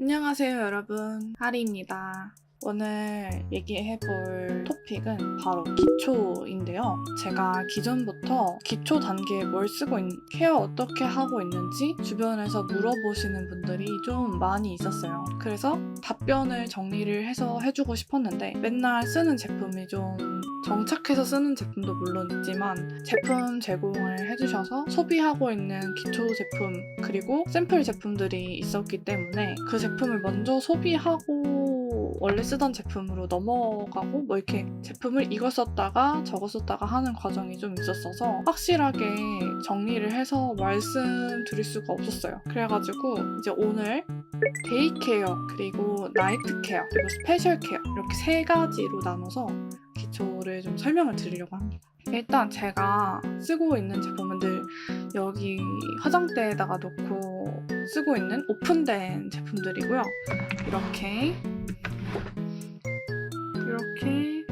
안녕하세요 여러분, 하리입니다. 오늘 얘기해볼 토픽은 바로 기초인데요. 제가 기존부터 기초 단계에 뭘 쓰고 케어 어떻게 하고 있는지 주변에서 물어보시는 분들이 좀 많이 있었어요. 그래서 답변을 정리를 해서 해주고 싶었는데 맨날 쓰는 제품이 좀 정착해서 쓰는 제품도 물론 있지만 제품 제공을 해주셔서 소비하고 있는 기초 제품 그리고 샘플 제품들이 있었기 때문에 그 제품을 먼저 소비하고 원래 쓰던 제품으로 넘어가고 뭐 이렇게 제품을 이거 썼다가 저거 썼다가 하는 과정이 좀 있었어서 확실하게 정리를 해서 말씀드릴 수가 없었어요. 그래가지고 이제 오늘 데이 케어 그리고 나이트 케어 그리고 스페셜 케어 이렇게 세 가지로 나눠서 기초를 좀 설명을 드리려고 합니다. 일단 제가 쓰고 있는 제품들 여기 화장대에다가 놓고 쓰고 있는 오픈된 제품들이고요. 이렇게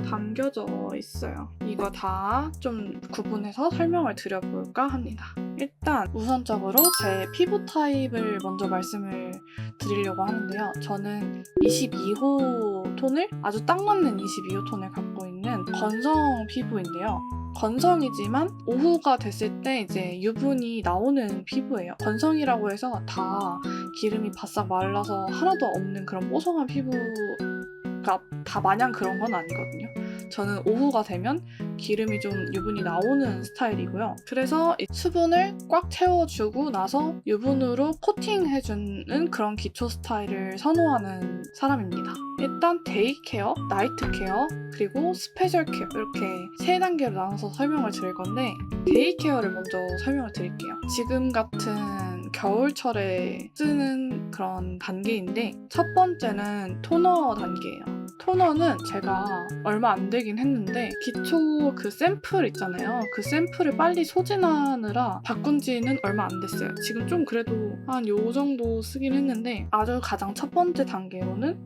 담겨져 있어요. 이거 다 좀 구분해서 설명을 드려볼까 합니다. 일단 우선적으로 제 피부 타입을 먼저 말씀을 드리려고 하는데요. 저는 22호 톤을 아주 딱 맞는 22호 톤을 갖고 있는 건성 피부인데요. 건성이지만 오후가 됐을 때 이제 유분이 나오는 피부예요. 건성이라고 해서 다 기름이 바싹 말라서 하나도 없는 그런 뽀송한 피부가 다 마냥 그런 건 아니거든요. 저는 오후가 되면 기름이 좀 유분이 나오는 스타일이고요. 그래서 이 수분을 꽉 채워주고 나서 유분으로 코팅해주는 그런 기초 스타일을 선호하는 사람입니다. 일단 데이 케어, 나이트 케어, 그리고 스페셜 케어 이렇게 세 단계로 나눠서 설명을 드릴 건데 데이 케어를 먼저 설명을 드릴게요. 지금 같은 겨울철에 쓰는 그런 단계인데 첫 번째는 토너 단계예요. 토너는 제가 얼마 안 되긴 했는데 기초 그 샘플 있잖아요. 그 샘플을 빨리 소진하느라 바꾼 지는 얼마 안 됐어요. 지금 좀 그래도 한 요 정도 쓰긴 했는데 아주 가장 첫 번째 단계로는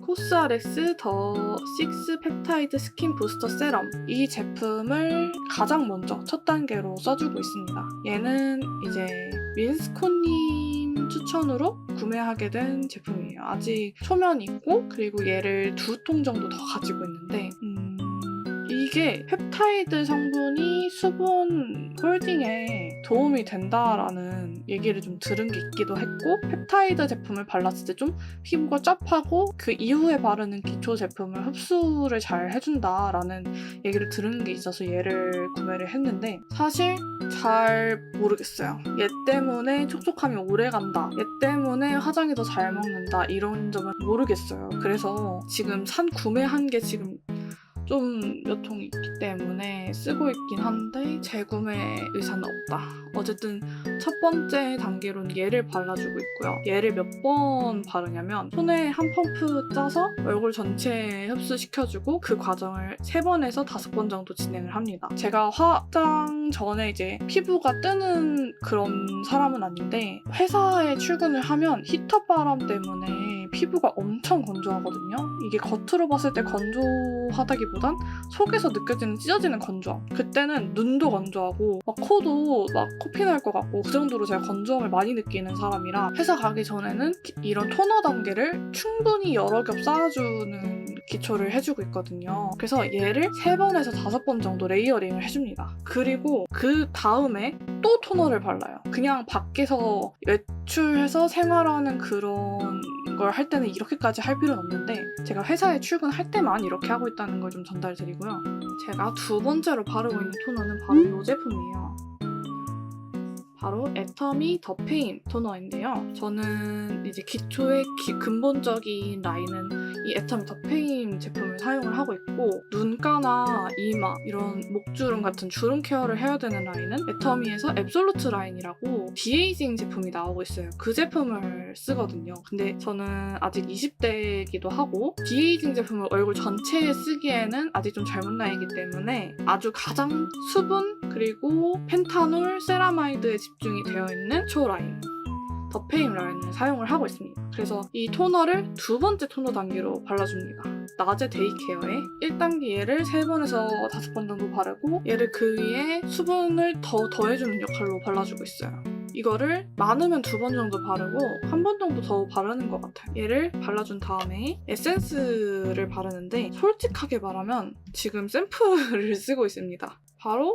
코스알엑스 더 6 펩타이드 스킨 부스터 세럼 이 제품을 가장 먼저 첫 단계로 써주고 있습니다. 얘는 이제 민스코님 추천으로 구매하게 된 제품이에요. 아직 초면 있고 그리고 얘를 2통 정도 더 가지고 있는데 이게 펩타이드 성분이 수분 홀딩에 도움이 된다라는 얘기를 좀 들은 게 있기도 했고 펩타이드 제품을 발랐을 때 좀 피부가 짭하고 그 이후에 바르는 기초 제품을 흡수를 잘 해준다라는 얘기를 들은 게 있어서 얘를 구매를 했는데 사실 잘 모르겠어요. 얘 때문에 촉촉함이 오래 간다. 얘 때문에 화장이 더 잘 먹는다. 이런 점은 모르겠어요. 그래서 지금 구매한 게 지금 좀 몇 통이 있기 때문에 쓰고 있긴 한데 재구매 의사는 없다. 어쨌든 첫 번째 단계로는 얘를 발라주고 있고요. 얘를 몇 번 바르냐면 손에 한 펌프 짜서 얼굴 전체에 흡수시켜주고 그 과정을 3번에서 5번 정도 진행을 합니다. 제가 화장 전에 이제 피부가 뜨는 그런 사람은 아닌데 회사에 출근을 하면 히터 바람 때문에 피부가 엄청 건조하거든요. 이게 겉으로 봤을 때 건조하다기보단 속에서 느껴지는 찢어지는 건조함. 그때는 눈도 건조하고 막 코도 막 코피 날 것 같고 그 정도로 제가 건조함을 많이 느끼는 사람이라 회사 가기 전에는 이런 토너 단계를 충분히 여러 겹 쌓아주는 기초를 해주고 있거든요. 그래서 얘를 3번에서 5번 정도 레이어링을 해줍니다. 그리고 그 다음에 또 토너를 발라요. 그냥 밖에서 외출해서 생활하는 그런 걸 할 때는 이렇게까지 할 필요는 없는데 제가 회사에 출근할 때만 이렇게 하고 있다는 걸 좀 전달드리고요. 제가 2번째로 바르고 있는 토너는 바로 이 제품이에요. 바로 애터미 더 페임 토너인데요. 저는 이제 기초의 근본적인 라인은 이 애터미 더 페임 제품을 사용을 하고 있고 눈가나 이마 이런 목주름 같은 주름 케어를 해야 되는 라인은 애터미에서 앱솔루트 라인이라고 디에이징 제품이 나오고 있어요. 그 제품을 쓰거든요. 근데 저는 아직 20대이기도 하고 디에이징 제품을 얼굴 전체에 쓰기에는 아직 좀 젊은 나이기 때문에 아주 가장 수분 그리고 펜타놀, 세라마이드에 집중이 되어 있는 초 라인 더 페임 라인을 사용을 하고 있습니다. 그래서 이 토너를 2번째 토너 단계로 발라줍니다. 낮에 데이 케어에 1단계 얘를 3번에서 5번 정도 바르고 얘를 그 위에 수분을 더 더해주는 역할로 발라주고 있어요. 이거를 많으면 2번 정도 바르고 1번 정도 더 바르는 것 같아요. 얘를 발라준 다음에 에센스를 바르는데 솔직하게 말하면 지금 샘플을 쓰고 있습니다. 바로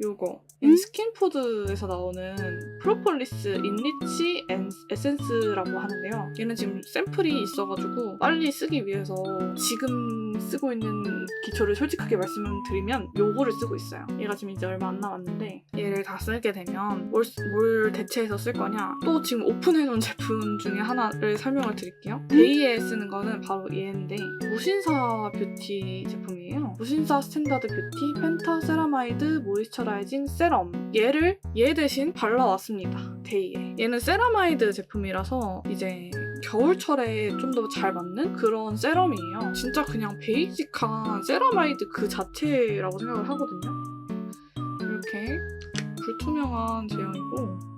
요거 스킨푸드에서 나오는 프로폴리스 인리치 에센스라고 하는데요. 얘는 지금 샘플이 있어가지고 빨리 쓰기 위해서 지금 쓰고 있는 기초를 솔직하게 말씀드리면 요거를 쓰고 있어요. 얘가 지금 이제 얼마 안 남았는데 얘를 다 쓰게 되면 뭘 대체해서 쓸 거냐, 또 지금 오픈해놓은 제품 중에 하나를 설명을 드릴게요. 데이에 쓰는 거는 바로 얘인데 무신사 뷰티 제품이에요. 무신사 스탠다드 뷰티 펜타 세라마이드 모이스처라이징 세럼, 얘 대신 발라왔습니다. 데이에. 얘는 세라마이드 제품이라서 이제 겨울철에 좀 더 잘 맞는 그런 세럼이에요. 진짜 그냥 베이직한 세라마이드 그 자체라고 생각을 하거든요. 이렇게 불투명한 제형이고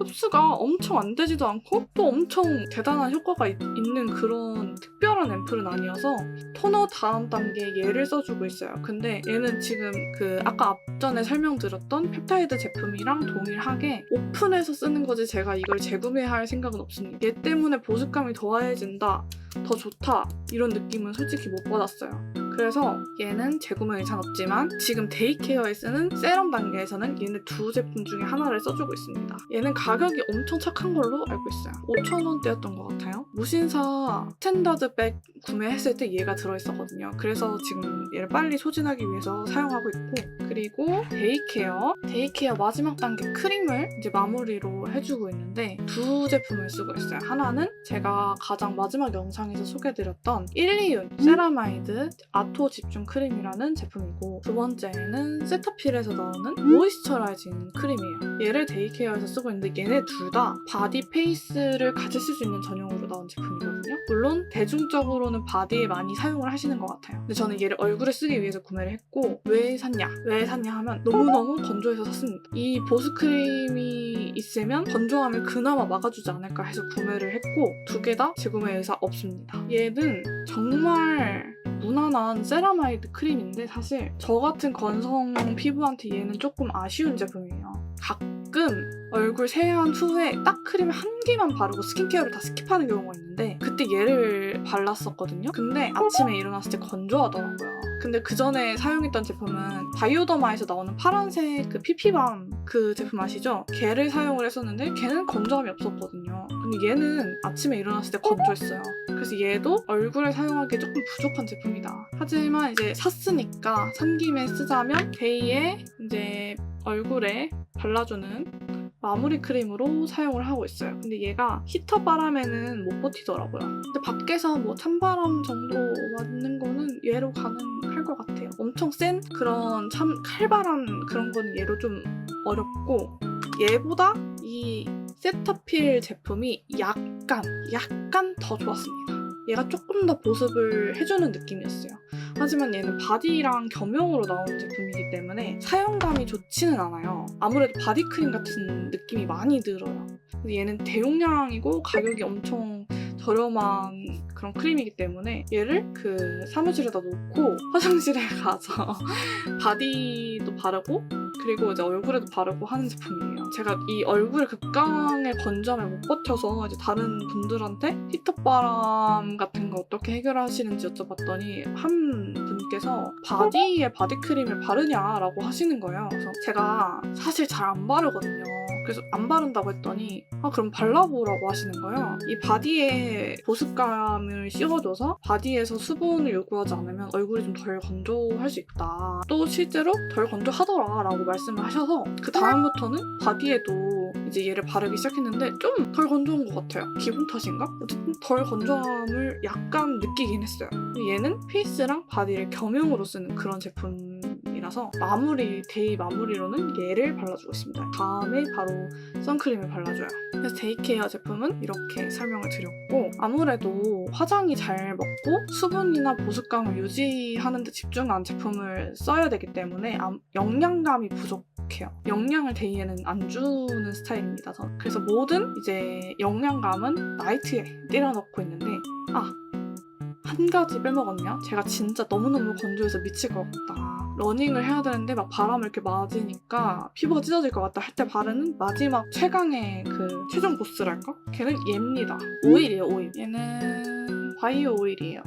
흡수가 엄청 안 되지도 않고 또 엄청 대단한 효과가 있는 그런 특별한 앰플은 아니어서 토너 다음 단계 얘를 써주고 있어요. 근데 얘는 지금 그 아까 앞전에 설명드렸던 펩타이드 제품이랑 동일하게 오픈해서 쓰는 거지 제가 이걸 재구매할 생각은 없습니다. 얘 때문에 보습감이 더해진다, 더 좋다 이런 느낌은 솔직히 못 받았어요. 그래서 얘는 재구매 의사는 없지만 지금 데이케어에 쓰는 세럼 단계에서는 얘네 2 제품 중에 하나를 써주고 있습니다. 얘는 가격이 엄청 착한 걸로 알고 있어요. 5,000원대였던 것 같아요. 무신사 스탠다드 백 구매했을 때 얘가 들어있었거든요. 그래서 지금 얘를 빨리 소진하기 위해서 사용하고 있고, 그리고 데이케어 마지막 단계 크림을 이제 마무리로 해주고 있는데 2 제품을 쓰고 있어요. 하나는 제가 가장 마지막 영상에서 소개해드렸던 1,2윤 세라마이드 아토 집중 크림이라는 제품이고, 2번째는 세타필에서 나오는 모이스처라이징 크림이에요. 얘를 데이케어에서 쓰고 있는데 얘네 둘 다 바디 페이스를 같이 쓸 수 있는 전용으로 나온 제품이거든요. 물론 대중적으로는 바디에 많이 사용을 하시는 것 같아요. 근데 저는 얘를 얼굴에 쓰기 위해서 구매를 했고, 왜 샀냐 하면 너무너무 건조해서 샀습니다. 이 보습 크림이 있으면 건조함을 그나마 막아주지 않을까 해서 구매를 했고 2개 다 재구매 의사 없습니다. 얘는 정말 무난한 세라마이드 크림인데 사실 저 같은 건성 피부한테 얘는 조금 아쉬운 제품이에요. 가끔 얼굴 세안 후에 딱 크림 1개만 바르고 스킨케어를 다 스킵하는 경우가 있는데 그때 얘를 발랐었거든요. 근데 아침에 일어났을 때 건조하더라고요. 근데 그 전에 사용했던 제품은 바이오더마에서 나오는 파란색 그 피피밤 그 제품 아시죠? 걔를 사용을 했었는데 걔는 건조함이 없었거든요. 근데 얘는 아침에 일어났을 때 건조했어요. 그래서 얘도 얼굴에 사용하기에 조금 부족한 제품이다. 하지만 이제 샀으니까 산 김에 쓰자면 데이에 이제 얼굴에 발라주는 마무리 크림으로 사용을 하고 있어요. 근데 얘가 히터 바람에는 못 버티더라고요. 근데 밖에서 뭐 찬바람 정도 맞는 거는 얘로 가능할 것 같아요. 엄청 센 그런 칼바람 그런 거는 얘로 좀 어렵고, 얘보다 이 세타필 제품이 약간 더 좋았습니다. 얘가 조금 더 보습을 해주는 느낌이었어요. 하지만 얘는 바디랑 겸용으로 나온 제품이기 때문에 사용감이 좋지는 않아요. 아무래도 바디크림 같은 느낌이 많이 들어요. 근데 얘는 대용량이고 가격이 엄청 저렴한 그런 크림이기 때문에 얘를 그 사무실에다 놓고 화장실에 가서 바디도 바르고 그리고 이제 얼굴에도 바르고 하는 제품이에요. 제가 이 얼굴 극강의 건조함을 못 버텨서 이제 다른 분들한테 히터바람 같은 거 어떻게 해결하시는지 여쭤봤더니 한 분께서 바디에 바디크림을 바르냐라고 하시는 거예요. 그래서 제가 사실 잘 안 바르거든요. 그래서 안 바른다고 했더니 그럼 발라보라고 하시는 거예요. 이 바디에 보습감을 씌워줘서 바디에서 수분을 요구하지 않으면 얼굴이 좀 덜 건조할 수 있다. 또 실제로 덜 건조하더라 라고 말씀을 하셔서 그 다음부터는 바디에도 이제 얘를 바르기 시작했는데 좀 덜 건조한 것 같아요. 기분 탓인가? 어쨌든 덜 건조함을 약간 느끼긴 했어요. 얘는 페이스랑 바디를 겸용으로 쓰는 그런 제품이라서 데이 마무리로는 얘를 발라주고 있습니다. 다음에 바로 선크림을 발라줘요. 그래서 데이케어 제품은 이렇게 설명을 드렸고, 아무래도 화장이 잘 먹고 수분이나 보습감을 유지하는 데 집중한 제품을 써야 되기 때문에 영양감이 부족해요. 영양을 데이에는 안 주는 스타일입니다. 저는. 그래서 모든 이제 영양감은 나이트에 때려넣고 있는데 한 가지 빼먹었네요. 제가 진짜 너무너무 건조해서 미칠 것 같다. 러닝을 해야 되는데 막 바람을 이렇게 맞으니까 피부가 찢어질 것 같다 할 때 바르는 마지막 최강의 그 최종 보스랄까? 걔는 얘입니다. 오일이에요, 오일. 얘는 바이오 오일이에요.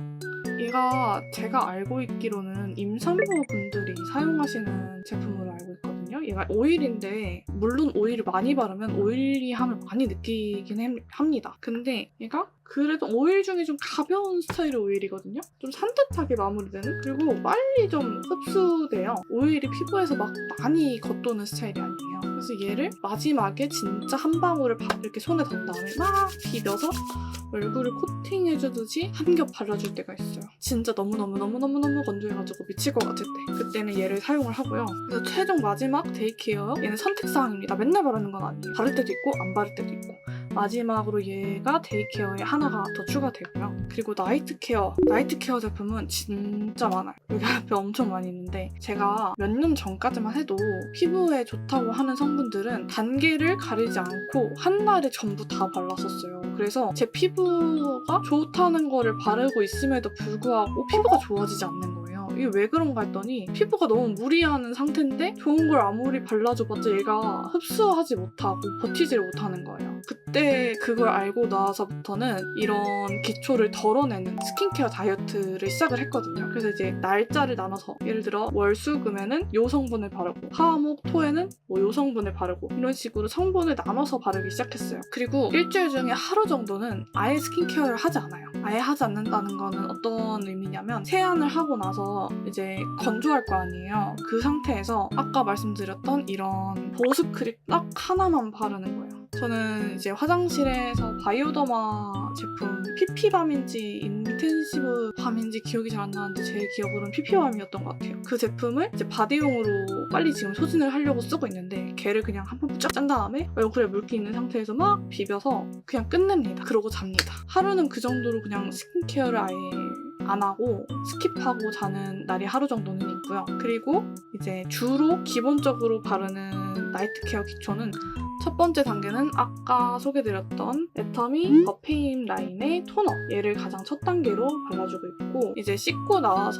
얘가 제가 알고 있기로는 임산부 분들이 사용하시는 제품으로 알고 있거든요. 얘가 오일인데 물론 오일을 많이 바르면 오일리함을 많이 느끼긴 합니다. 근데 얘가 그래도 오일 중에 좀 가벼운 스타일의 오일이거든요. 좀 산뜻하게 마무리되는? 그리고 빨리 좀 흡수돼요. 오일이 피부에서 막 많이 겉도는 스타일이 아니에요. 그래서 얘를 마지막에 진짜 한 방울을 이렇게 손에 던 다음에 막 비벼서 얼굴을 코팅해주듯이 한 겹 발라줄 때가 있어요. 진짜 너무너무 건조해가지고 미칠 것 같을 때 그때는 얘를 사용을 하고요. 그래서 최종 마지막 데이케어 얘는 선택사항입니다. 맨날 바르는 건 아니에요. 바를 때도 있고 안 바를 때도 있고 마지막으로 얘가 데이케어에 하나가 더 추가되고요. 그리고 나이트 케어 제품은 진짜 많아요. 여기 앞에 엄청 많이 있는데 제가 몇 년 전까지만 해도 피부에 좋다고 하는 성분들은 단계를 가리지 않고 한날에 전부 다 발랐었어요. 그래서 제 피부가 좋다는 거를 바르고 있음에도 불구하고 피부가 좋아지지 않는 거예요. 이게 왜 그런가 했더니 피부가 너무 무리하는 상태인데 좋은 걸 아무리 발라줘봤자 얘가 흡수하지 못하고 버티지를 못하는 거예요. 그때 그걸 알고 나서부터는 이런 기초를 덜어내는 스킨케어 다이어트를 시작을 했거든요. 그래서 이제 날짜를 나눠서 예를 들어 월수금에는 요 성분을 바르고 화목토에는 뭐 요 성분을 바르고 이런 식으로 성분을 나눠서 바르기 시작했어요. 그리고 일주일 중에 하루 정도는 아예 스킨케어를 하지 않아요. 아예 하지 않는다는 거는 어떤 의미냐면 세안을 하고 나서 이제 건조할 거 아니에요. 그 상태에서 아까 말씀드렸던 이런 보습 크림 딱 하나만 바르는 거예요. 저는 이제 화장실에서 바이오더마 제품 PP밤인지 인텐시브 밤인지 기억이 잘 안 나는데 제 기억으로는 PP밤이었던 것 같아요. 그 제품을 이제 바디용으로 빨리 지금 소진을 하려고 쓰고 있는데 걔를 그냥 한 번 쫙 짠 다음에 얼굴에 물기 있는 상태에서 막 비벼서 그냥 끝냅니다. 그러고 잡니다. 하루는 그 정도로 그냥 스킨케어를 아예 안 하고 스킵하고 자는 날이 하루 정도는 있고요. 그리고 이제 주로 기본적으로 바르는 나이트 케어 기초는 첫 번째 단계는 아까 소개드렸던 애터미 버페임 라인의 토너 얘를 가장 첫 단계로 발라주고 있고 이제 씻고 나와서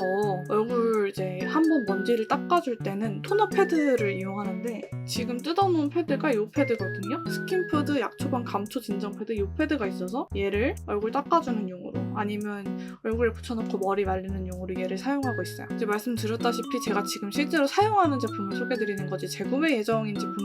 얼굴 이제 한번 먼지를 닦아줄 때는 토너 패드를 이용하는데 지금 뜯어놓은 패드가 이 패드거든요. 스킨푸드 약초반 감초 진정 패드 이 패드가 있어서 얘를 얼굴 닦아주는 용으로 아니면 얼굴에 붙여놓고 머리 말리는 용으로 얘를 사용하고 있어요. 이제 말씀드렸다시피 제가 지금 실제로 사용하는 제품을 소개드리는 거지 재구매 예정인 제품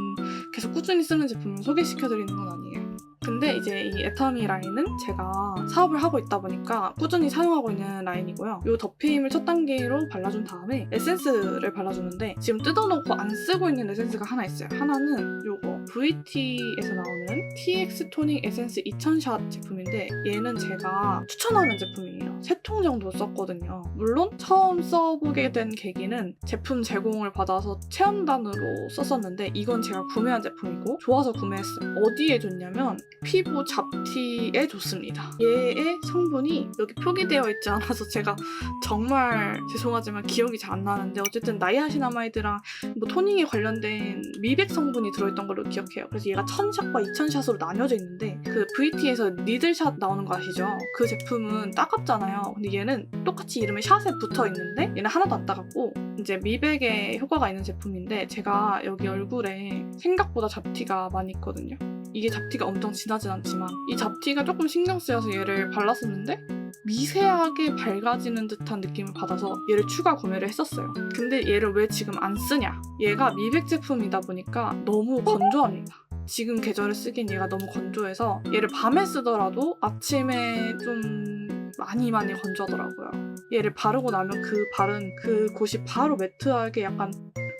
계속 꾸준히 쓰는 제품을 소개시켜드리는 건 아니에요. 근데 이제 이 애터미 라인은 제가 사업을 하고 있다 보니까 꾸준히 사용하고 있는 라인이고요. 이 덮임을 첫 단계로 발라준 다음에 에센스를 발라주는데 지금 뜯어놓고 안 쓰고 있는 에센스가 하나 있어요. 하나는 이거 VT에서 나오는 TX 토닉 에센스 2000샷 제품인데 얘는 제가 추천하는 제품이에요. 3통 정도 썼거든요. 물론 처음 써보게 된 계기는 제품 제공을 받아서 체험단으로 썼었는데 이건 제가 구매한 제품이고 좋아서 구매했어요. 어디에 좋냐면 피부 잡티에 좋습니다. 얘의 성분이 여기 표기되어 있지 않아서 제가 정말 죄송하지만 기억이 잘 안 나는데 어쨌든 나이아신아마이드랑 뭐 토닝에 관련된 미백 성분이 들어있던 걸로 기억해요. 그래서 얘가 1000샷과 2000샷으로 나뉘어져 있는데 그 VT에서 니들샷 나오는 거 아시죠? 그 제품은 따갑잖아요. 근데 얘는 똑같이 이름에 샷에 붙어 있는데 얘는 하나도 안 따갑고 이제 미백에 효과가 있는 제품인데 제가 여기 얼굴에 생각보다 잡티가 많이 있거든요. 이게 잡티가 엄청 진하진 않지만 이 잡티가 조금 신경 쓰여서 얘를 발랐었는데 미세하게 밝아지는 듯한 느낌을 받아서 얘를 추가 구매를 했었어요. 근데 얘를 왜 지금 안 쓰냐? 얘가 미백 제품이다 보니까 너무 건조합니다. 지금 계절에 쓰긴 얘가 너무 건조해서 얘를 밤에 쓰더라도 아침에 좀 많이 건조하더라고요. 얘를 바르고 나면 그 바른 그 곳이 바로 매트하게 약간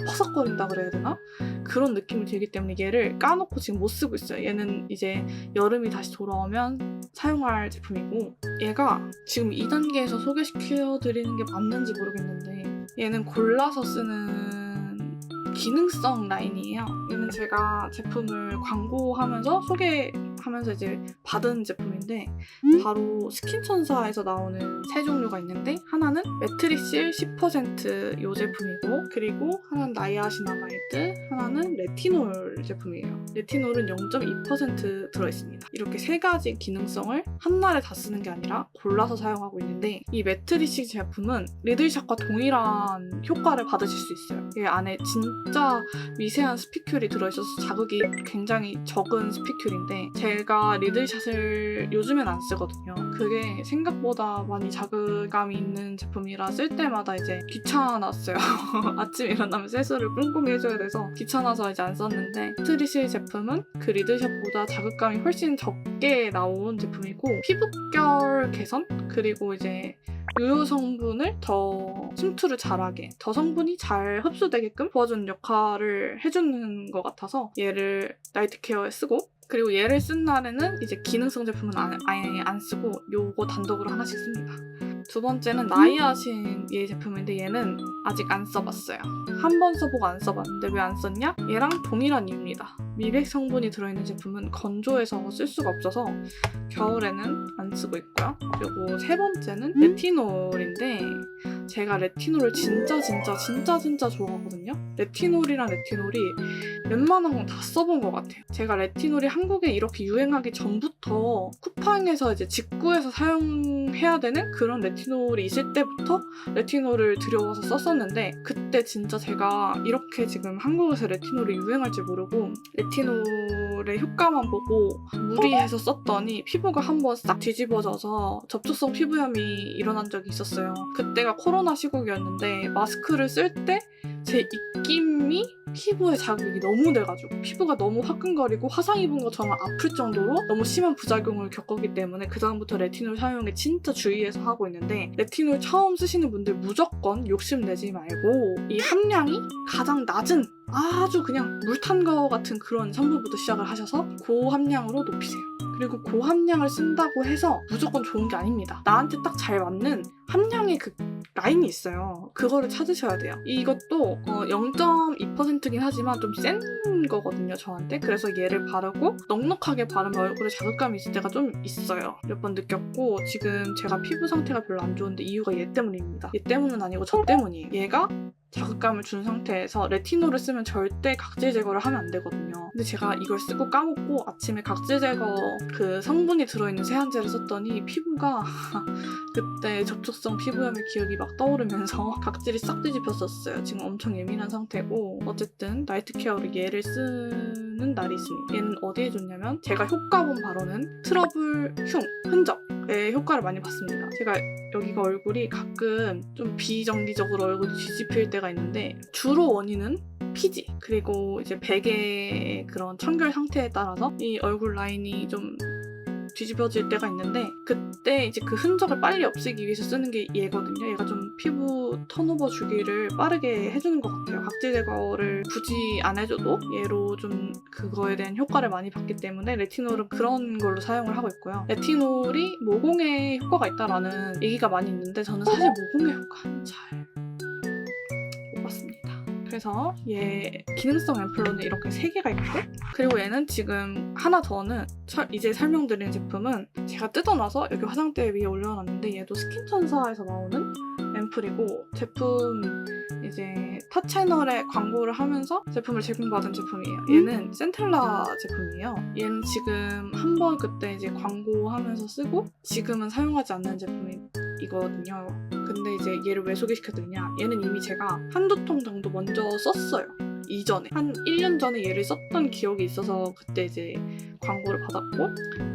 퍼석거린다 그래야 되나? 그런 느낌이 들기 때문에 얘를 까놓고 지금 못 쓰고 있어요. 얘는 이제 여름이 다시 돌아오면 사용할 제품이고 얘가 지금 2단계에서 소개시켜드리는 게 맞는지 모르겠는데 얘는 골라서 쓰는 기능성 라인이에요. 얘는 제가 제품을 광고하면서 소개한 하면서 이제 받은 제품인데 바로 스킨천사에서 나오는 세 종류가 있는데 하나는 매트릭실 10% 요 제품이고 그리고 하나는 나이아신아마이드, 하나는 레티놀 제품이에요. 레티놀은 0.2% 들어있습니다. 이렇게 세 가지 기능성을 한날에 다 쓰는 게 아니라 골라서 사용하고 있는데 이 매트릭실 제품은 리들샷과 동일한 효과를 받으실 수 있어요. 이 안에 진짜 미세한 스피큘이 들어있어서 자극이 굉장히 적은 스피큘인데 제가 리들샷을 요즘엔 안 쓰거든요. 그게 생각보다 많이 자극감이 있는 제품이라 쓸 때마다 이제 귀찮았어요. 아침에 일어나면 세수를 꼼꼼히 해줘야 돼서 귀찮아서 이제 안 썼는데 매트릭실 제품은 그 리들샷보다 자극감이 훨씬 적게 나온 제품이고 피부결 개선 그리고 이제 유효 성분을 더 침투를 잘하게 더 성분이 잘 흡수되게끔 도와주는 역할을 해주는 것 같아서 얘를 나이트 케어에 쓰고 그리고 얘를 쓴 날에는 이제 기능성 제품은 아예 안 쓰고 요거 단독으로 하나씩 씁니다. 두 번째는 나이아신 얘 제품인데 얘는 아직 안 써봤어요. 한 번 써보고 안 써봤는데 왜 안 썼냐? 얘랑 동일한 이유입니다. 미백 성분이 들어있는 제품은 건조해서 쓸 수가 없어서 겨울에는 안 쓰고 있고요. 그리고 세 번째는 레티놀인데 제가 레티놀을 진짜 좋아하거든요. 레티놀이랑 레티놀이 웬만한 건 다 써본 것 같아요. 제가 레티놀이 한국에 이렇게 유행하기 전부터 쿠팡에서 이제 직구해서 사용해야 되는 그런 레티놀이 있을 때부터 레티놀을 들여와서 썼었는데 그때 진짜 제가 이렇게 지금 한국에서 레티놀이 유행할지 모르고 레티놀의 효과만 보고 무리해서 썼더니 피부가 한번 싹 뒤집어져서 접촉성 피부염이 일어난 적이 있었어요. 그때가 코로나 시국이었는데 마스크를 쓸 때 제 입김이 피부에 자극이 너무 돼가지고 피부가 너무 화끈거리고 화상 입은 것처럼 아플 정도로 너무 심한 부작용을 겪었기 때문에 그다음부터 레티놀 사용에 진짜 주의해서 하고 있는데 레티놀 처음 쓰시는 분들 무조건 욕심내지 말고 이 함량이 가장 낮은 아주 그냥 물 탄 거 같은 그런 성분부터 시작을 하셔서 고함량으로 높이세요. 그리고 고함량을 쓴다고 해서 무조건 좋은 게 아닙니다. 나한테 딱 잘 맞는 함량의 그 라인이 있어요. 그거를 찾으셔야 돼요. 이것도 0.2%긴 하지만 좀 센 거거든요, 저한테. 그래서 얘를 바르고 넉넉하게 바르면 얼굴에 자극감이 있을 때가 좀 있어요. 몇 번 느꼈고 지금 제가 피부 상태가 별로 안 좋은데 이유가 얘 때문입니다. 얘 때문은 아니고 저 때문이에요. 얘가 자극감을 준 상태에서 레티놀을 쓰면 절대 각질 제거를 하면 안 되거든요. 근데 제가 이걸 쓰고 까먹고 아침에 각질 제거 그 성분이 들어있는 세안제를 썼더니 피부가 그때 접촉성 피부염의 기억이 막 떠오르면서 각질이 싹 뒤집혔었어요. 지금 엄청 예민한 상태고 어쨌든 나이트 케어를 얘를 쓰는 날이 있습니다. 얘는 어디에 좋냐면 제가 효과본 바로는 트러블 흉, 흔적의 효과를 많이 봤습니다. 제가 여기가 얼굴이 가끔 좀 비정기적으로 얼굴이 뒤집힐 때가 있는데 주로 원인은 피지 그리고 이제 베개의 그런 청결 상태에 따라서 이 얼굴 라인이 좀 뒤집어질 때가 있는데 그때 이제 그 흔적을 빨리 없애기 위해서 쓰는 게 얘거든요. 얘가 좀 피부 턴오버 주기를 빠르게 해주는 것 같아요. 각질 제거를 굳이 안 해줘도 얘로 좀 그거에 대한 효과를 많이 받기 때문에 레티놀은 그런 걸로 사용을 하고 있고요. 레티놀이 모공에 효과가 있다라는 얘기가 많이 있는데 저는 사실 모공의 효과는 잘 못 봤습니다. 그래서 얘 기능성 앰플로는 이렇게 3개가 있고 그리고 얘는 지금 하나 더는 이제 설명드린 제품은 제가 뜯어놔서 여기 화장대 위에 올려놨는데 얘도 스킨천사에서 나오는 앰플이고 제품 이제 타 채널에 광고를 하면서 제품을 제공받은 제품이에요. 얘는 센텔라 제품이에요. 얘는 지금 한 번 그때 이제 광고하면서 쓰고 지금은 사용하지 않는 제품이거든요. 근데 이제 얘를 왜 소개시켜드리냐? 얘는 이미 제가 한두 통 정도 먼저 썼어요. 이전에 한 1년 전에 얘를 썼던 기억이 있어서 그때 이제 광고를 받았고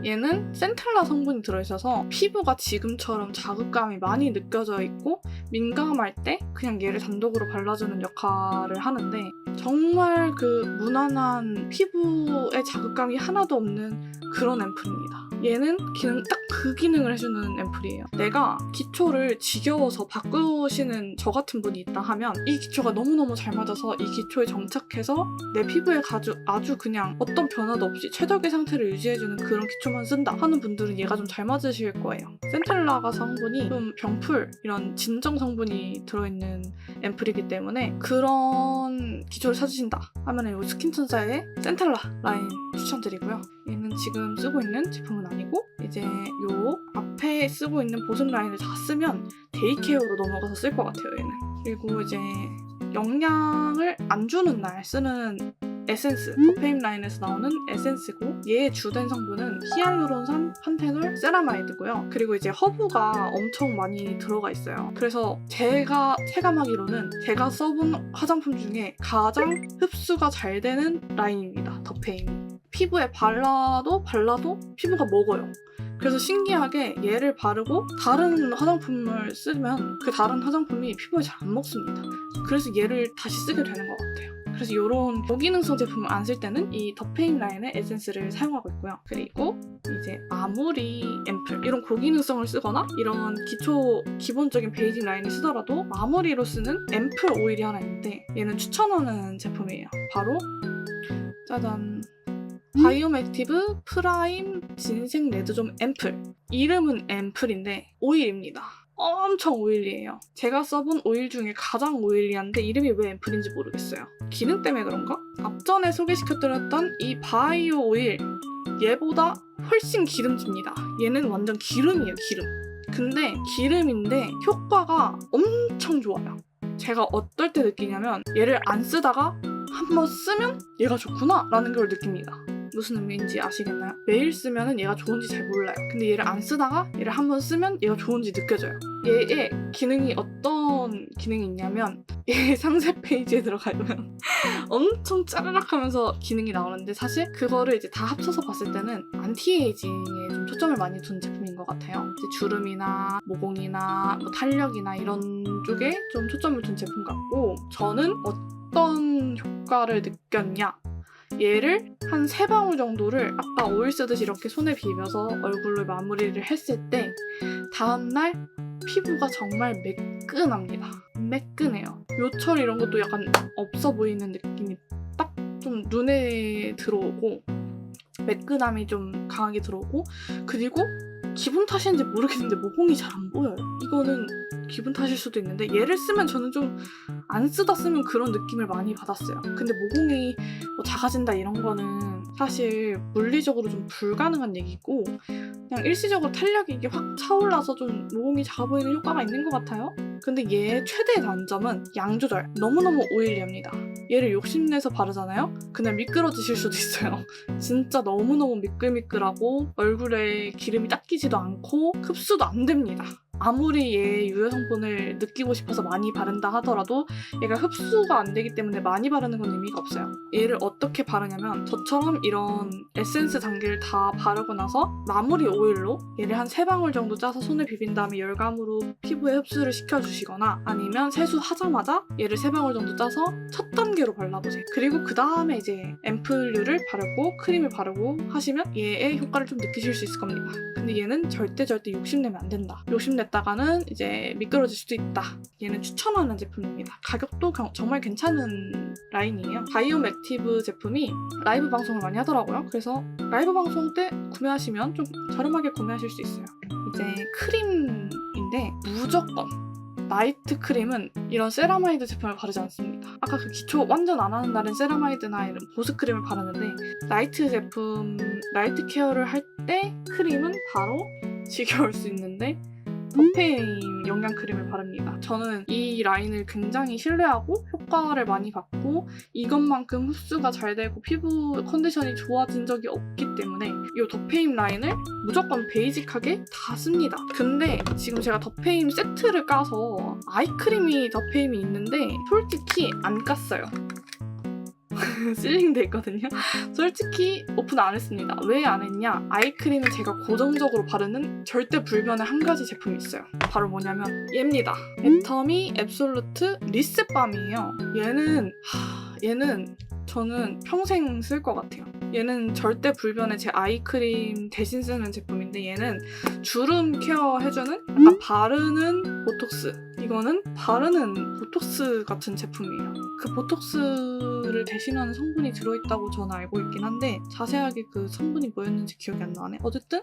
얘는 센텔라 성분이 들어있어서 피부가 지금처럼 자극감이 많이 느껴져 있고 민감할 때 그냥 얘를 단독으로 발라주는 역할을 하는데 정말 그 무난한 피부에 자극감이 하나도 없는 그런 앰플입니다. 얘는 딱 그 기능을 해주는 앰플이에요. 내가 기초를 지겨워서 바꾸시는 저 같은 분이 있다 하면 이 기초가 너무너무 잘 맞아서 이 기초에 정착해서 내 피부에 아주 그냥 어떤 변화도 없이 최적의 상태를 유지해주는 그런 기초만 쓴다 하는 분들은 얘가 좀 잘 맞으실 거예요. 센텔라가 성분이 좀 병풀 이런 진정 성분이 들어있는 앰플이기 때문에 그런 기초를 찾으신다 하면 이 스킨천사의 센텔라 라인 추천드리고요. 얘는 지금 쓰고 있는 제품은 아니고 이제 요 앞에 쓰고 있는 보습 라인을 다 쓰면 데이케어로 넘어가서 쓸 것 같아요. 얘는. 그리고 이제 영양을 안 주는 날 쓰는 에센스, 더페임 라인에서 나오는 에센스고 얘의 주된 성분은 히알루론산, 판테놀, 세라마이드고요. 그리고 이제 허브가 엄청 많이 들어가 있어요. 그래서 제가 체감하기로는 제가 써본 화장품 중에 가장 흡수가 잘 되는 라인입니다. 더페임이. 피부에 발라도 피부가 먹어요. 그래서 신기하게 얘를 바르고 다른 화장품을 쓰면 그 다른 화장품이 피부에 잘 안 먹습니다. 그래서 얘를 다시 쓰게 되는 것 같아요. 그래서 이런 고기능성 제품을 안 쓸 때는 이 더페임 라인의 에센스를 사용하고 있고요. 그리고 이제 아무리 앰플 이런 고기능성을 쓰거나 이런 기본적인 베이징 라인을 쓰더라도 마무리로 쓰는 앰플 오일이 하나 있는데 얘는 추천하는 제품이에요. 바로 짜잔! 바이옴 액티브 프라임 진생 레드존 앰플. 이름은 앰플인데 오일입니다. 엄청 오일리해요. 제가 써본 오일 중에 가장 오일리한데 이름이 왜 앰플인지 모르겠어요. 기능 때문에 그런가? 앞전에 소개시켜드렸던 이 바이오 오일 얘보다 훨씬 기름집니다. 얘는 완전 기름이에요. 기름. 근데 기름인데 효과가 엄청 좋아요. 제가 어떨 때 느끼냐면 얘를 안 쓰다가 한번 쓰면 얘가 좋구나 라는 걸 느낍니다. 무슨 의미인지 아시겠나요? 매일 쓰면 얘가 좋은지 잘 몰라요. 근데 얘를 안 쓰다가 얘를 한번 쓰면 얘가 좋은지 느껴져요. 얘의 기능이 어떤 기능이 있냐면 얘 상세 페이지에 들어가면 엄청 짜르락 하면서 기능이 나오는데 사실 그거를 이제 다 합쳐서 봤을 때는 안티에이징에 좀 초점을 많이 둔 제품인 것 같아요. 이제 주름이나 모공이나 뭐 탄력이나 이런 쪽에 좀 초점을 둔 제품 같고 저는 어떤 효과를 느꼈냐? 얘를 한 3방울 정도를 아까 오일 쓰듯이 이렇게 손에 비벼서 얼굴로 마무리를 했을 때 다음날 피부가 정말 매끈합니다. 매끈해요. 요철 이런 것도 약간 없어 보이는 느낌이 딱 좀 눈에 들어오고 매끈함이 좀 강하게 들어오고 그리고 기분 탓인지 모르겠는데 모공이 잘 안 보여요. 이거는 기분 탓일 수도 있는데 얘를 쓰면 저는 좀 안 쓰다 쓰면 그런 느낌을 많이 받았어요. 근데 모공이 뭐 작아진다 이런 거는 사실 물리적으로 좀 불가능한 얘기고 그냥 일시적으로 탄력이 이게 확 차올라서 좀 모공이 작아 보이는 효과가 있는 것 같아요. 근데 얘의 최대 단점은 양 조절. 너무너무 오일리합니다. 얘를 욕심내서 바르잖아요? 그냥 미끄러지실 수도 있어요. 진짜 너무너무 미끌미끌하고 얼굴에 기름이 닦이지도 않고 흡수도 안 됩니다. 아무리 얘의 유효 성분을 느끼고 싶어서 많이 바른다 하더라도 얘가 흡수가 안 되기 때문에 많이 바르는 건 의미가 없어요. 얘를 어떻게 바르냐면 저처럼 이런 에센스 단계를 다 바르고 나서 마무리 오일로 얘를 한 3방울 정도 짜서 손에 비빈 다음에 열감으로 피부에 흡수를 시켜주시거나 아니면 세수하자마자 얘를 3방울 정도 짜서 첫 단계로 발라보세요. 그리고 그 다음에 이제 앰플류를 바르고 크림을 바르고 하시면 얘의 효과를 좀 느끼실 수 있을 겁니다. 근데 얘는 절대 욕심내면 안 된다. 욕심냈다가는 이제 미끄러질 수도 있다. 얘는 추천하는 제품입니다. 가격도 정말 괜찮은 라인이에요. 바이옴 액티브 제품이 라이브 방송을 많이 하더라고요. 그래서 라이브 방송 때 구매하시면 좀 저렴하게 구매하실 수 있어요. 이제 크림인데 무조건 나이트 크림은 이런 세라마이드 제품을 바르지 않습니다. 아까 그 기초 완전 안 하는 날은 세라마이드나 이런 보습 크림을 바르는데 나이트 제품, 나이트 케어를 할 때 크림은 바로 지겨울 수 있는데 더페임 영양 크림을 바릅니다. 저는 이 라인을 굉장히 신뢰하고 효과를 많이 받고 이것만큼 흡수가 잘 되고 피부 컨디션이 좋아진 적이 없기 때문에 이 더페임 라인을 무조건 베이직하게 다 씁니다. 근데 지금 제가 더페임 세트를 까서 아이크림이 더페임이 있는데 솔직히 안 깠어요. 실링돼 있거든요. 솔직히 오픈 안 했습니다. 왜 안 했냐? 아이크림은 제가 고정적으로 바르는 절대 불변의 한 가지 제품이 있어요. 바로 뭐냐면 얘입니다. 애터미 앱솔루트 리셋밤이에요. 얘는 저는 평생 쓸 것 같아요. 얘는 절대 불변의 제 아이크림 대신 쓰는 제품인데 얘는 주름 케어 해주는 약간 바르는 보톡스 이거는 바르는 보톡스 같은 제품이에요. 그 보톡스를 대신하는 성분이 들어있다고 저는 알고 있긴 한데 자세하게 그 성분이 뭐였는지 기억이 안 나네. 어쨌든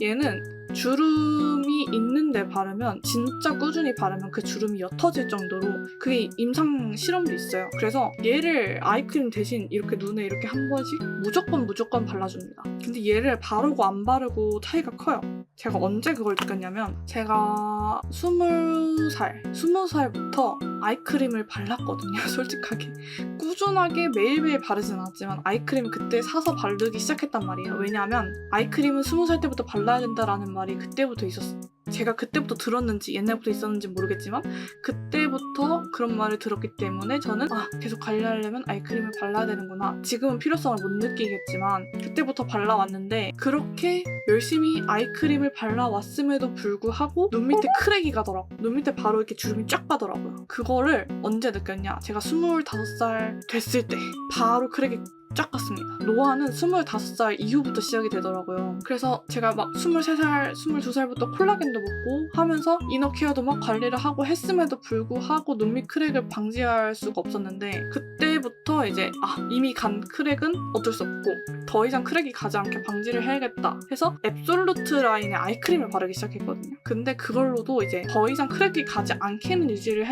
얘는 주름이 있는데 바르면 진짜 꾸준히 바르면 그 주름이 옅어질 정도로 그게 임상 실험도 있어요. 그래서 얘를 아이크림 대신 이렇게 눈에 이렇게 한 번씩 무조건 발라줍니다. 근데 얘를 바르고 안 바르고 차이가 커요. 제가 언제 그걸 느꼈냐면 제가 20살부터 아이크림을 발랐거든요. 솔직하게 꾸준하게 매일매일 바르진 않았지만 아이크림 그때 사서 바르기 시작했단 말이에요. 왜냐하면 아이크림은 20살 때부터 발라야 된다라는 말이 그때부터 있었어요. 제가 그때부터 들었는지 옛날부터 있었는지 모르겠지만 그때부터 그런 말을 들었기 때문에 저는 계속 관리하려면 아이크림을 발라야 되는구나. 지금은 필요성을 못 느끼겠지만 그때부터 발라왔는데 그렇게 열심히 아이크림을 발라왔음에도 불구하고 눈 밑에 크랙이 가더라고요. 눈 밑에 바로 이렇게 주름이 쫙 가더라고요. 그거를 언제 느꼈냐? 제가 25살 됐을 때 바로 크랙이 쫙 갔습니다. 노화는 25살 이후부터 시작이 되더라고요. 그래서 제가 막 23살, 22살부터 콜라겐도 먹고 하면서 이너케어도 막 관리를 하고 했음에도 불구하고 눈밑 크랙을 방지할 수가 없었는데 그때부터 이제 이미 간 크랙은 어쩔 수 없고 더 이상 크랙이 가지 않게 방지를 해야겠다 해서 앱솔루트 라인의 아이크림을 바르기 시작했거든요. 근데 그걸로도 이제 더 이상 크랙이 가지 않게는 유지를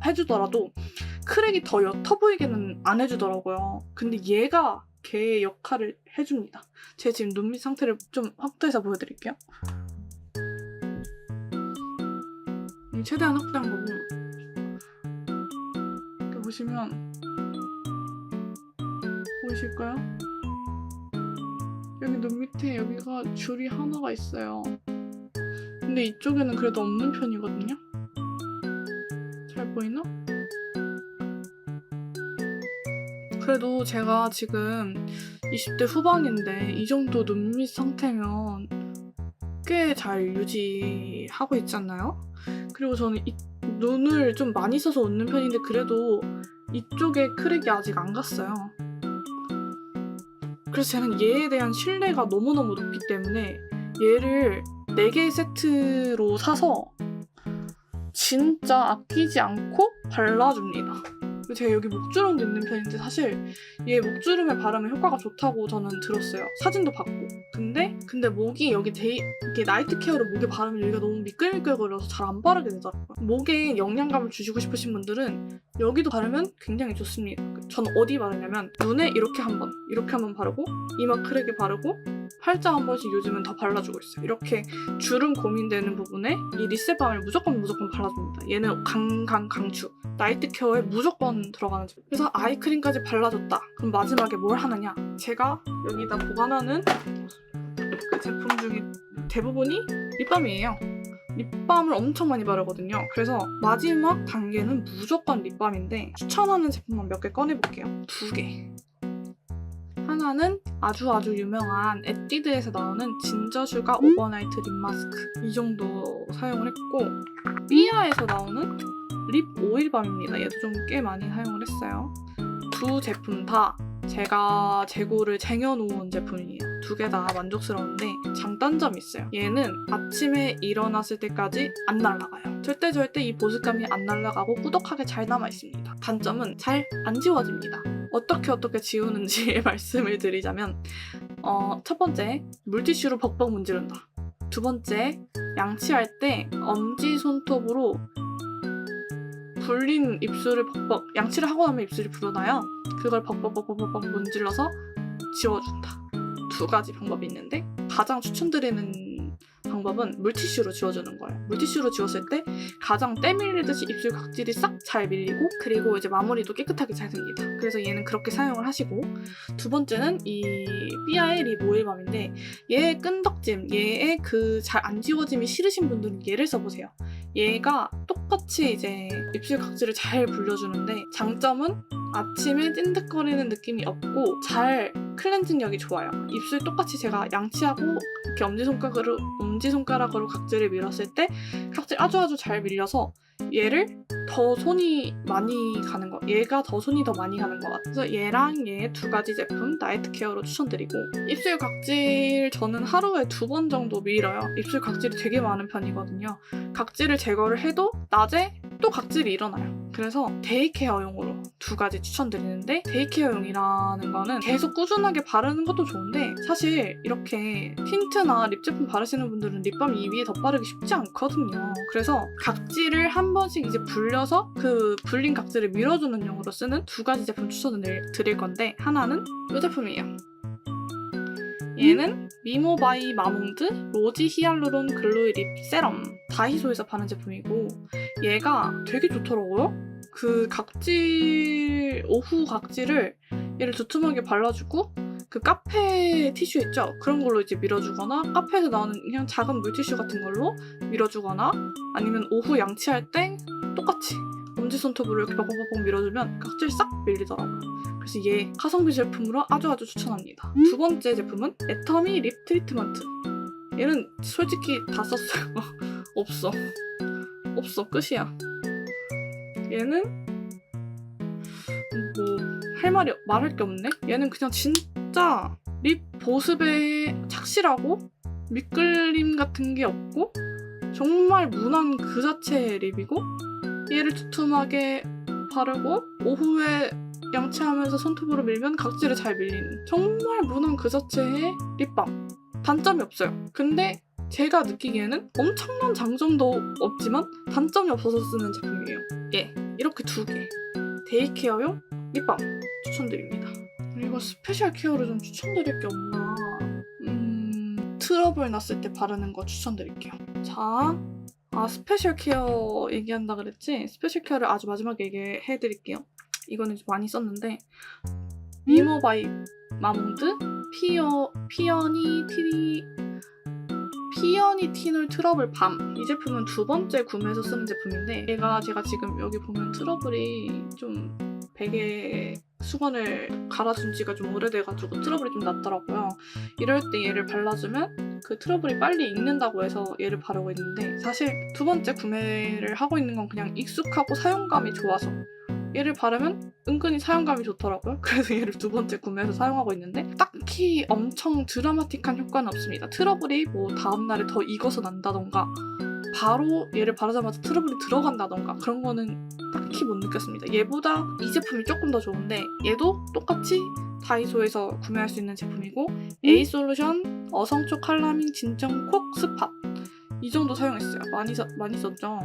해주더라도 크랙이 더 옅어 보이게는 안 해주더라고요. 근데 얘가 걔의 역할을 해줍니다. 제가 지금 눈밑 상태를 좀 확대해서 보여드릴게요. 최대한 확대한 거고 이렇게 보시면 보이실까요? 여기 눈 밑에 여기가 줄이 하나가 있어요. 근데 이쪽에는 그래도 없는 편이거든요. 잘 보이나? 그래도 제가 지금 20대 후반인데 이 정도 눈밑 상태면 꽤 잘 유지하고 있잖아요? 그리고 저는 눈을 좀 많이 써서 웃는 편인데 그래도 이쪽에 크랙이 아직 안 갔어요. 그래서 저는 얘에 대한 신뢰가 너무너무 높기 때문에 얘를 4개 세트로 사서 진짜 아끼지 않고 발라줍니다. 제가 여기 목주름도 있는 편인데 사실 얘 목주름에 바르면 효과가 좋다고 저는 들었어요. 사진도 봤고. 근데 목이 여기 이렇게 나이트 케어를 목에 바르면 여기가 너무 미끌미끌거려서 잘 안 바르게 되더라고요. 목에 영양감을 주시고 싶으신 분들은 여기도 바르면 굉장히 좋습니다. 저는 어디 바르냐면 눈에 이렇게 한 번 바르고 이마 크랙에 바르고 팔자 한 번씩 요즘은 더 발라주고 있어요. 이렇게 주름 고민되는 부분에 이 리셋밤을 무조건 발라줍니다. 얘는 강추. 나이트 케어에 무조건 들어가는 제품. 그래서 아이크림까지 발라줬다. 그럼 마지막에 뭘 하느냐? 제가 여기다 보관하는 그 제품 중에 대부분이 립밤이에요. 립밤을 엄청 많이 바르거든요. 그래서 마지막 단계는 무조건 립밤인데 추천하는 제품만 몇 개 꺼내볼게요. 2개. 하나는 아주 유명한 에뛰드에서 나오는 진저슈가 오버나이트 립 마스크. 이 정도 사용을 했고 삐아에서 나오는 립 오일밤입니다. 얘도 좀 꽤 많이 사용을 했어요. 2 제품 다 제가 재고를 쟁여놓은 제품이에요. 2개 다 만족스러운데 장단점이 있어요. 얘는 아침에 일어났을 때까지 안 날아가요. 절대 이 보습감이 안 날아가고 꾸덕하게 잘 남아있습니다. 단점은 잘 안 지워집니다. 어떻게 지우는지 말씀을 드리자면 첫 번째, 물티슈로 벅벅 문지른다. 2번째, 양치할 때 엄지손톱으로 불린 입술을 벅벅, 양치를 하고 나면 입술이 불어나요. 그걸 벅벅 문질러서 지워준다. 2가지 방법이 있는데 가장 추천드리는 방법은 물티슈로 지워주는 거예요. 물티슈로 지웠을 때 가장 때 밀리듯이 입술 각질이 싹 잘 밀리고 그리고 이제 마무리도 깨끗하게 잘 됩니다. 그래서 얘는 그렇게 사용을 하시고 2번째는 이 삐아의 립 오일밤인데 얘의 끈덕짐, 얘의 그 잘 안 지워짐이 싫으신 분들은 얘를 써보세요. 얘가 똑같이 이제 입술 각질을 잘 불려주는데 장점은 아침에 찐득거리는 느낌이 없고 잘 클렌징력이 좋아요. 입술 똑같이 제가 양치하고 이렇게 엄지손가락으로 각질을 밀었을 때 각질 아주 잘 밀려서 얘를 더 손이 많이 가는 거, 얘가 더 손이 더 많이 가는 것 같아서 얘랑 얘 두 가지 제품 나이트 케어로 추천드리고, 입술 각질 저는 하루에 2번 정도 밀어요. 입술 각질이 되게 많은 편이거든요. 각질을 제거를 해도 낮에 또 각질이 일어나요. 그래서 데이케어용으로 2가지 추천드리는데, 데이케어용이라는 거는 계속 꾸준하게 바르는 것도 좋은데 사실 이렇게 틴트나 립 제품 바르시는 분들은 립밤 이 위에 덧바르기 쉽지 않거든요. 그래서 각질을 한 번씩 이제 불려서 그 불린 각질을 밀어주는 용으로 쓰는 2가지 제품 추천을 드릴 건데, 하나는 이 제품이에요. 얘는 미모 바이 마몽드 로지 히알루론 글로이 립 세럼, 다이소에서 파는 제품이고 얘가 되게 좋더라고요. 그 각질, 오후 각질을 얘를 두툼하게 발라주고 그 카페 티슈 있죠? 그런 걸로 이제 밀어주거나 카페에서 나오는 그냥 작은 물티슈 같은 걸로 밀어주거나, 아니면 오후 양치할 때 똑같이 엄지손톱으로 이렇게 벅벅벅 밀어주면 각질 싹 밀리더라고요. 그래서 얘 가성비 제품으로 아주 추천합니다. 2번째 제품은 애터미 립 트리트먼트. 얘는 솔직히 다 썼어요. 없어 끝이야. 얘는 뭐 말할 게 없네. 얘는 그냥 진짜 립 보습에 착실하고 밑글림 같은 게 없고 정말 무난 그 자체의 립이고, 얘를 두툼하게 바르고 오후에 양치하면서 손톱으로 밀면 각질을 잘 밀리는 정말 무난 그 자체의 립밤. 단점이 없어요. 근데 제가 느끼기에는 엄청난 장점도 없지만 단점이 없어서 쓰는 제품이에요. 예, 이렇게 2개 데이케어용 립밤 추천드립니다. 그리고 스페셜 케어를 좀 추천드릴 게 없나? 트러블 났을 때 바르는 거 추천드릴게요. 자, 스페셜 케어 얘기한다 그랬지? 스페셜 케어를 아주 마지막에 얘기해드릴게요. 이거는 좀 많이 썼는데, 미모 바이 마몽드 피어니 티놀 트러블 밤. 이 제품은 2번째 구매해서 쓰는 제품인데, 제가 지금 여기 보면 트러블이 좀 베개 수건을 갈아준 지가 좀 오래돼가지고 트러블이 좀 났더라고요. 이럴 때 얘를 발라주면 그 트러블이 빨리 익는다고 해서 얘를 바르고 있는데, 사실 2번째 구매를 하고 있는 건 그냥 익숙하고 사용감이 좋아서 얘를 바르면 은근히 사용감이 좋더라고요. 그래서 얘를 2번째 구매해서 사용하고 있는데 딱히 엄청 드라마틱한 효과는 없습니다. 트러블이 뭐 다음날에 더 익어서 난다던가 바로 얘를 바르자마자 트러블이 들어간다던가 그런 거는 딱히 못 느꼈습니다. 얘보다 이 제품이 조금 더 좋은데, 얘도 똑같이 다이소에서 구매할 수 있는 제품이고, 에이솔루션 어성초 칼라민 진정 콕 스팟, 이 정도 사용했어요. 많이 썼죠.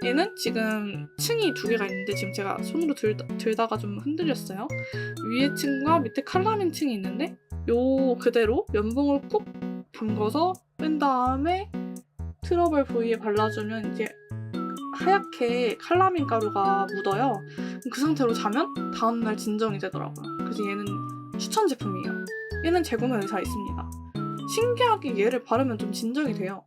얘는 지금 층이 2개가 있는데 지금 제가 손으로 들다가 좀 흔들렸어요. 위에 층과 밑에 칼라민 층이 있는데 요 그대로 면봉을 꾹 담궈서 뺀 다음에 트러블 부위에 발라주면 이제 하얗게 칼라민 가루가 묻어요. 그 상태로 자면 다음날 진정이 되더라고요. 그래서 얘는 추천 제품이에요. 얘는 재구매 의사 있습니다. 신기하게 얘를 바르면 좀 진정이 돼요.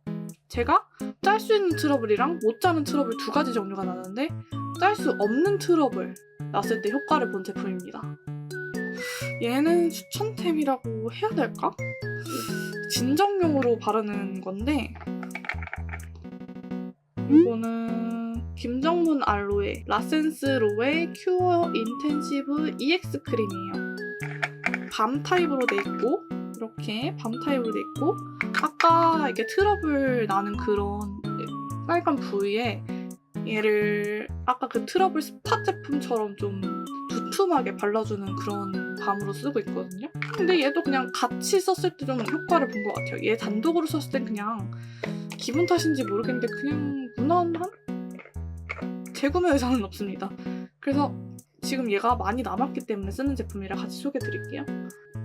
제가 짤 수 있는 트러블이랑 못 자는 트러블 2가지 종류가 나는데, 짤 수 없는 트러블 났을 때 효과를 본 제품입니다. 얘는 추천템이라고 해야 될까? 진정용으로 바르는 건데, 이거는 김정문 알로에 라센스 로에 큐어 인텐시브 EX 크림이에요. 밤 타입으로 돼 있고, 이렇게 밤 타입으로 돼 있고, 아까 이게 트러블 나는 그런 빨간 부위에 얘를 아까 그 트러블 스팟 제품처럼 좀 두툼하게 발라주는 그런 밤으로 쓰고 있거든요. 근데 얘도 그냥 같이 썼을 때 좀 효과를 본 것 같아요. 얘 단독으로 썼을 땐 그냥 기분 탓인지 모르겠는데 그냥 무난한? 재구매 의사는 없습니다. 그래서 지금 얘가 많이 남았기 때문에 쓰는 제품이라 같이 소개해드릴게요.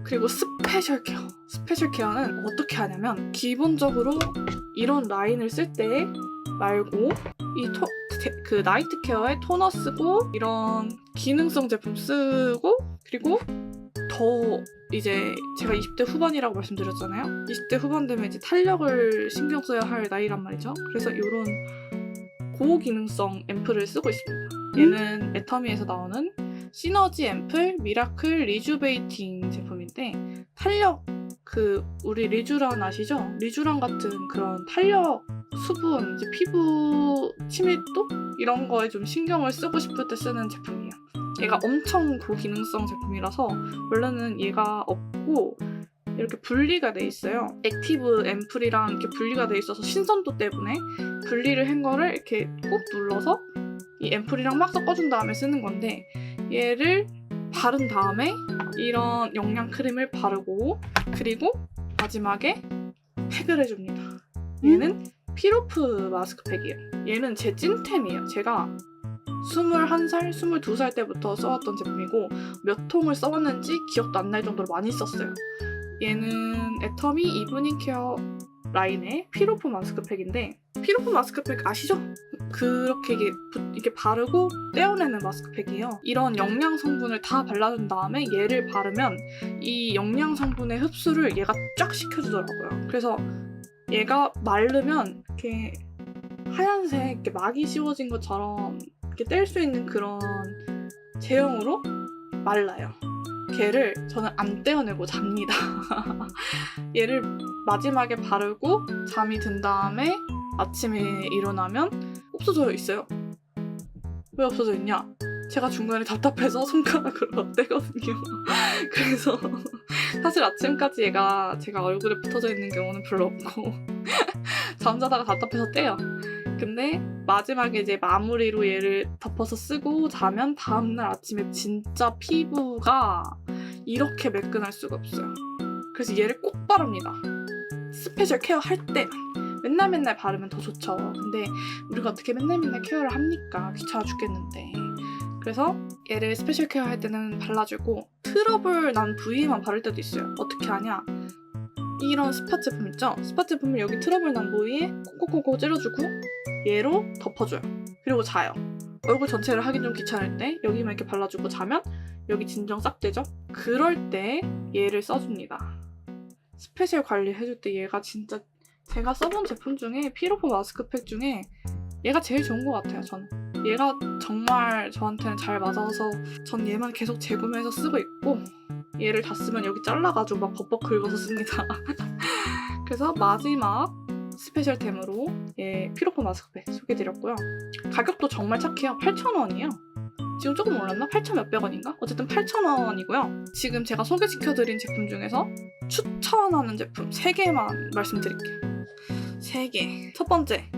그리고 스페셜 케어. 스페셜 케어는 어떻게 하냐면, 기본적으로 이런 라인을 쓸 때 말고 그 나이트 케어에 토너 쓰고 이런 기능성 제품 쓰고, 그리고 더 이제 제가 20대 후반이라고 말씀드렸잖아요. 20대 후반 되면 이제 탄력을 신경 써야 할 나이란 말이죠. 그래서 이런 고기능성 앰플을 쓰고 있습니다. 얘는 애터미에서 나오는 시너지 앰플 미라클 리주베이팅 제품인데 탄력 우리 리쥬란 아시죠? 리쥬란 같은 그런 탄력, 수분, 이제 피부 친밀도 이런 거에 좀 신경을 쓰고 싶을 때 쓰는 제품이에요. 얘가 엄청 고기능성 제품이라서 원래는 얘가 없고 이렇게 분리가 돼 있어요. 액티브 앰플이랑 이렇게 분리가 돼 있어서 신선도 때문에 분리를 한 거를 이렇게 꾹 눌러서 이 앰플이랑 막 섞어준 다음에 쓰는 건데 얘를 바른 다음에 이런 영양 크림을 바르고 그리고 마지막에 팩을 해줍니다. 얘는 피로프 마스크팩이에요. 얘는 제 찐템이에요. 제가 21살, 22살 때부터 써왔던 제품이고 몇 통을 써왔는지 기억도 안 날 정도로 많이 썼어요. 얘는 애터미 이브닝 케어 라인의 피로프 마스크팩인데 피로프 마스크팩 아시죠? 그렇게 이게 바르고 떼어내는 마스크팩이에요. 이런 영양 성분을 다 발라준 다음에 얘를 바르면 이 영양 성분의 흡수를 얘가 쫙 시켜주더라고요. 그래서 얘가 마르면 이렇게 하얀색 이렇게 막이 씌워진 것처럼 이렇게 뗄 수 있는 그런 제형으로 말라요. 걔를 저는 안 떼어내고 잡니다. 얘를 마지막에 바르고 잠이 든 다음에 아침에 일어나면 없어져 있어요. 왜 없어져 있냐? 제가 중간에 답답해서 손가락으로 떼거든요. 그래서 사실 아침까지 얘가 제가 얼굴에 붙어져 있는 경우는 별로 없고 잠자다가 답답해서 떼요. 근데 마지막에 이제 마무리로 얘를 덮어서 쓰고 자면 다음날 아침에 진짜 피부가 이렇게 매끈할 수가 없어요. 그래서 얘를 꼭 바릅니다. 스페셜 케어 할 때 맨날 바르면 더 좋죠. 근데 우리가 어떻게 맨날 케어를 합니까? 귀찮아 죽겠는데. 그래서 얘를 스페셜 케어 할 때는 발라주고 트러블 난 부위만 바를 때도 있어요. 어떻게 하냐? 이런 스팟 제품 있죠? 스팟 제품을 여기 트러블 난 부위에 콕콕콕 찔러주고 얘로 덮어줘요. 그리고 자요. 얼굴 전체를 하긴 좀 귀찮을 때 여기만 이렇게 발라주고 자면 여기 진정 싹 되죠? 그럴 때 얘를 써줍니다. 스페셜 관리 해줄 때 얘가 진짜 제가 써본 제품 중에 피로포 마스크팩 중에 얘가 제일 좋은 것 같아요. 저는 얘가 정말 저한테는 잘 맞아서 전 얘만 계속 재구매해서 쓰고 있고 얘를 다 쓰면 여기 잘라가지고 막 벅벅 긁어서 씁니다. 그래서 마지막 스페셜템으로 얘 피로포 마스크팩 소개해드렸고요. 가격도 정말 착해요. 8,000원이에요. 지금 조금 올랐나? 8,000 몇백 원인가? 어쨌든 8,000원이고요. 지금 제가 소개시켜드린 제품 중에서 추천하는 제품 3개만 말씀드릴게요. 3개. 첫 번째,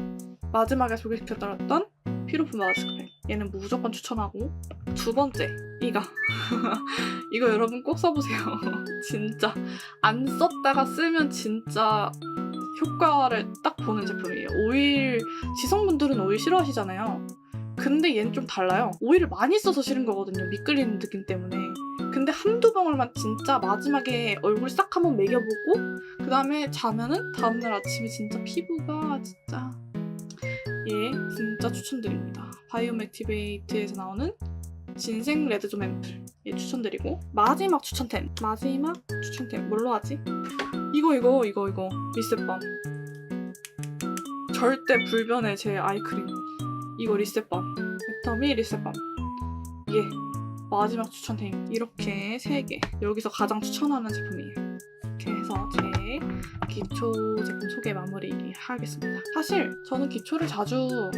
마지막에 소개시켜드렸던 피로프 마스크팩. 얘는 무조건 추천하고, 두 번째, 이거 여러분 꼭 써보세요. 진짜 안 썼다가 쓰면 진짜 효과를 딱 보는 제품이에요. 오일, 지성분들은 오일 싫어하시잖아요. 근데 얘는 좀 달라요. 오일을 많이 써서 싫은 거거든요. 미끌리는 느낌 때문에. 근데 한두 방울만 진짜 마지막에 얼굴 싹 한번 먹여보고 그 다음에 자면은 다음날 아침에 진짜 피부가 진짜 얘 진짜 추천드립니다. 바이옴액티베이트에서 나오는 진생 레드존 앰플 얘 추천드리고 마지막 추천템 뭘로 하지? 이거 리셋밤. 절대 불변의 제 아이크림. 이거 리셋밤. 애터미 리셋밤. 예. 마지막 추천템. 이렇게 3개. 여기서 가장 추천하는 제품이에요. 이렇게 해서 제 기초 제품 소개 마무리하겠습니다. 사실 저는 기초를 자주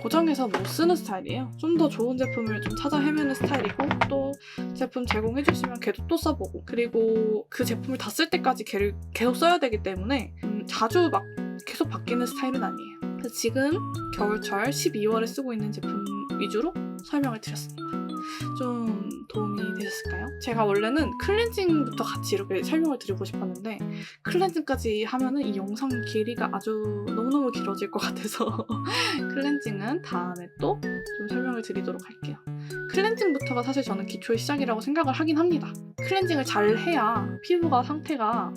고정해서 못 쓰는 스타일이에요. 좀 더 좋은 제품을 좀 찾아 헤매는 스타일이고 또 제품 제공해주시면 걔도 또 써보고 그리고 그 제품을 다 쓸 때까지 걔를 계속 써야 되기 때문에 자주 막 계속 바뀌는 스타일은 아니에요. 그래서 지금 겨울철 12월에 쓰고 있는 제품 위주로 설명을 드렸습니다. 좀 도움이 되셨을까요? 제가 원래는 클렌징부터 같이 이렇게 설명을 드리고 싶었는데 클렌징까지 하면은 이 영상 길이가 아주 너무너무 길어질 것 같아서 클렌징은 다음에 또 좀 설명을 드리도록 할게요. 클렌징부터가 사실 저는 기초의 시작이라고 생각을 하긴 합니다. 클렌징을 잘 해야 피부가 상태가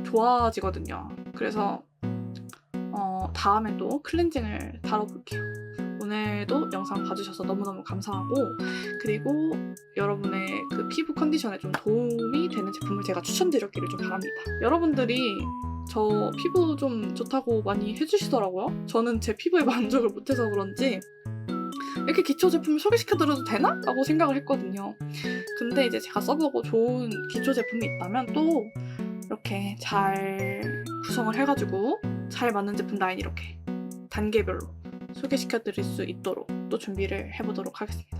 좋아지거든요. 그래서 다음에 또 클렌징을 다뤄볼게요. 오늘도 영상 봐주셔서 너무너무 감사하고 그리고 여러분의 그 피부 컨디션에 좀 도움이 되는 제품을 제가 추천드렸기를 좀 바랍니다. 여러분들이 저 피부 좀 좋다고 많이 해주시더라고요. 저는 제 피부에 만족을 못해서 그런지 이렇게 기초 제품을 소개시켜드려도 되나? 라고 생각을 했거든요. 근데 이제 제가 써보고 좋은 기초 제품이 있다면 또 이렇게 잘 구성을 해가지고 잘 맞는 제품 라인 이렇게 단계별로 소개시켜드릴 수 있도록 또 준비를 해보도록 하겠습니다.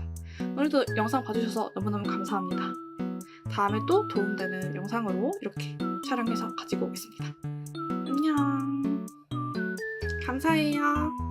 오늘도 영상 봐주셔서 너무너무 감사합니다. 다음에 또 도움되는 영상으로 이렇게 촬영해서 가지고 오겠습니다. 안녕. 감사해요.